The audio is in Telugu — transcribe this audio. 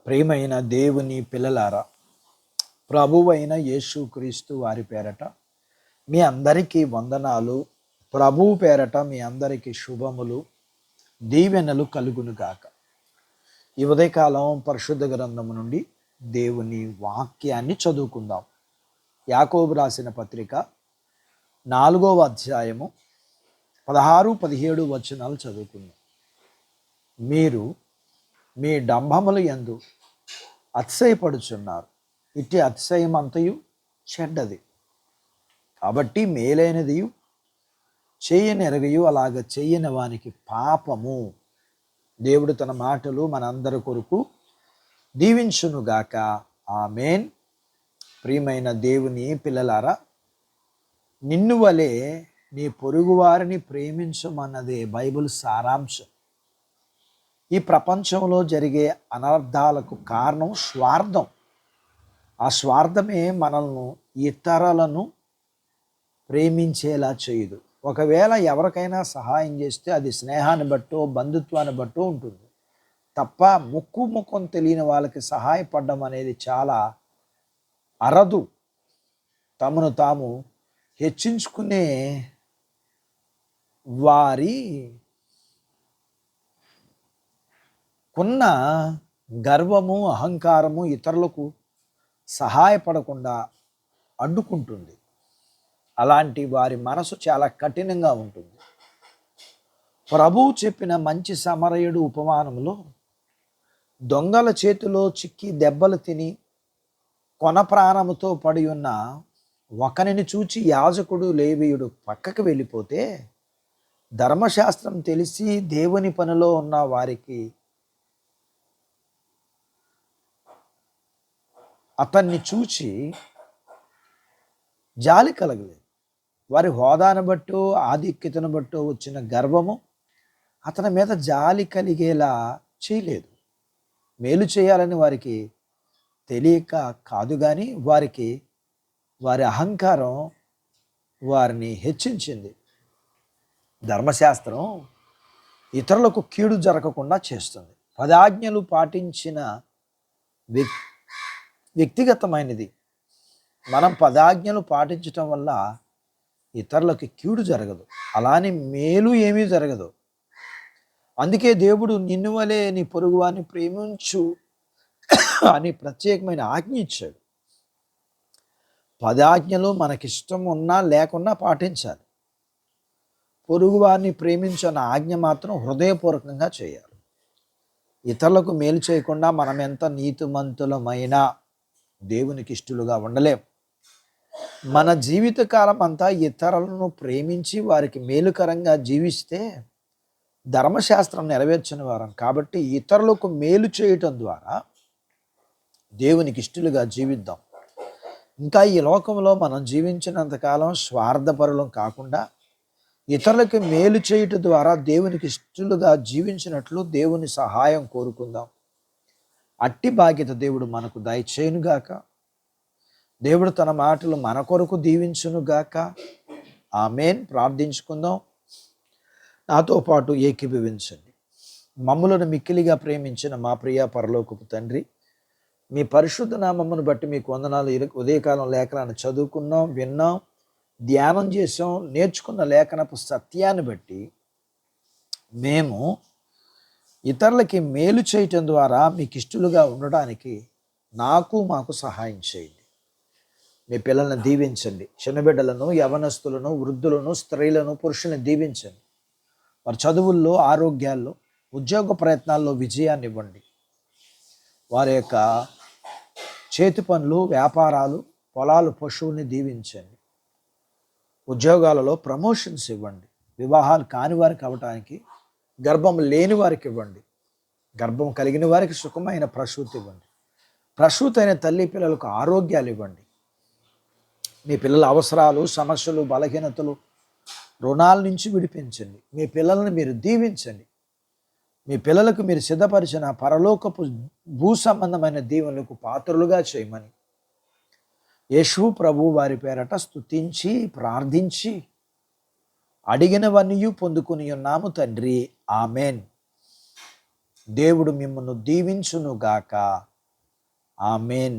ప్రియమైన దేవుని పిల్లలారా, ప్రభువైన యేసుక్రీస్తు వారి పేరట మీ అందరికీ వందనాలు. ప్రభువు పేరట మీ అందరికీ శుభములు, దీవెనలు కలుగునుగాక. ఈ ఉదయకాలం పరిశుద్ధ గ్రంథము నుండి దేవుని వాక్యాన్ని చదువుకుందాం. యాకోబు రాసిన పత్రిక 4వ అధ్యాయము 16-17 వచనాలు చదువుకుందాం. మీరు మీ డంబముల యందు అతిశయపడుచున్నారు, ఇట్టి అతిశయం అంతయు చెడ్డది. కాబట్టి మేలైనదియు చేయనెరగయు అలాగ చేయని వానికి పాపము. దేవుడు తన మాటలు మనందరి కొరకు దీవించునుగాక. ఆమేన్. ప్రియమైన దేవుని పిల్లలారా, నిన్ను వలె నీ పొరుగువారిని ప్రేమించమన్నదే బైబిల్ సారాంశం. ఈ ప్రపంచంలో జరిగే అనర్థాలకు కారణం స్వార్థం. ఆ స్వార్థమే మనల్ని ఇతరులను ప్రేమించేలా చేయదు. ఒకవేళ ఎవరికైనా సహాయం చేస్తే అది స్నేహాన్ని బట్టో బంధుత్వాన్ని బట్టో ఉంటుంది తప్ప ముఖం తెలియని వాళ్ళకి సహాయపడడం అనేది చాలా అరదు. తమను తాము హెచ్చించుకునే వారి ఉన్న గర్వము అహంకారము ఇతరులకు సహాయపడకుండా అడ్డుకుంటుంది. అలాంటి వారి మనసు చాలా కఠినంగా ఉంటుంది. ప్రభువు చెప్పిన మంచి సమరయుడు ఉపమానంలో దొంగల చేతిలో చిక్కి దెబ్బలు తిని కొన ప్రాణముతో పడి ఉన్న ఒకరిని చూచి యాజకుడు లేవీయుడు పక్కకు వెళ్ళిపోతే ధర్మశాస్త్రం తెలిసి దేవుని పనిలో ఉన్న వారికి అతన్ని చూచి జాలి కలగలేదు. వారి హోదాను బట్టో ఆధిక్యతను బట్టో వచ్చిన గర్వము అతని మీద జాలి కలిగేలా చేయలేదు. మేలు చేయాలని వారికి తెలియక కాదు, కానీ వారి అహంకారం వారిని హెచ్చించింది. ధర్మశాస్త్రం ఇతరులకు కీడు జరగకుండా చేస్తుంది. 10 ఆజ్ఞలు పాటించిన వ్యక్తిగతమైనది. మనం 10 ఆజ్ఞలు పాటించటం వల్ల ఇతరులకి కీడు జరగదు, అలానే మేలు ఏమీ జరగదు. అందుకే దేవుడు నిన్ను వలె నీ పొరుగువారిని ప్రేమించు అని ప్రత్యేకమైన ఆజ్ఞ ఇచ్చాడు. 10 ఆజ్ఞలు మనకిష్టం ఉన్నా లేకున్నా పాటించాలి. పొరుగువారిని ప్రేమించన్న ఆజ్ఞ మాత్రం హృదయపూర్వకంగా చేయాలి. ఇతరులకు మేలు చేయకుండా మనం ఎంత నీతిమంతులమైనా దేవునికి ఇష్టలుగా ఉండలేం. మన జీవితకాలం అంతా ఇతరులను ప్రేమించి వారికి మేలుకరంగా జీవిస్తే ధర్మశాస్త్రం నెరవేర్చిన వారం. కాబట్టి ఇతరులకు మేలు చేయటం ద్వారా దేవునికి ఇష్టలుగా జీవిద్దాం. ఇంకా ఈ లోకంలో మనం జీవించినంతకాలం స్వార్థపరులం కాకుండా ఇతరులకు మేలు చేయటం ద్వారా దేవునికి ఇష్టలుగా జీవించినట్లు దేవుని సహాయం కోరుకుందాం. అట్టి బాధ్యత దేవుడు మనకు దయచేయునుగాక. దేవుడు తన మాటలు మన కొరకు దీవించునుగాక. ఆమేన్. ప్రార్థించుకుందాం. నాతో పాటు ఏకీభవించండి. మమ్ములను మిక్కిలిగా ప్రేమించిన మా ప్రియ పరలోకపు తండ్రి, మీ పరిశుద్ధ నామమును బట్టి మీకు వందనాలు. ఉదయకాలం లేఖనాన్ని చదువుకున్నాం, విన్నాం, ధ్యానం చేసాం. నేర్చుకున్న లేఖనపు సత్యాన్ని బట్టి మేము ఇతరులకి మేలు చేయటం ద్వారా మీకు ఇష్టలుగా ఉండడానికి మాకు సహాయం చేయండి. మీ పిల్లల్ని దీవించండి. చిన్నబిడ్డలను, యవనస్తులను, వృద్ధులను, స్త్రీలను, పురుషులను దీవించండి. వారి చదువుల్లో, ఆరోగ్యాల్లో, ఉద్యోగ ప్రయత్నాల్లో విజయాన్ని ఇవ్వండి. వారి యొక్క చేతి పనులు, వ్యాపారాలు, పొలాలు, పశువుల్ని దీవించండి. ఉద్యోగాలలో ప్రమోషన్స్ ఇవ్వండి. వివాహాలు కాని వారికి అవ్వటానికి, గర్భం లేని వారికి ఇవ్వండి. గర్భం కలిగిన వారికి సుఖమైన ప్రసూతి ఇవ్వండి. ప్రసూతి అయిన తల్లి పిల్లలకు ఆరోగ్యాలు ఇవ్వండి. మీ పిల్లల అవసరాలు, సమస్యలు, బలహీనతలు, రుణాల నుంచి విడిపించండి. మీ పిల్లలను మీరు దీవించండి. మీ పిల్లలకు మీరు సిద్ధపరిచిన పరలోకపు భూ సంబంధమైన దీవెనలకు పాత్రలుగా చేయమని యేసు ప్రభు వారి పేరట స్తుతించి ప్రార్థించి అడిగినవన్నీ పొందుకుని ఉన్నాము తండ్రి. ఆమెన్. దేవుడు మిమ్మల్ని దీవించునుగాక. ఆమేన్.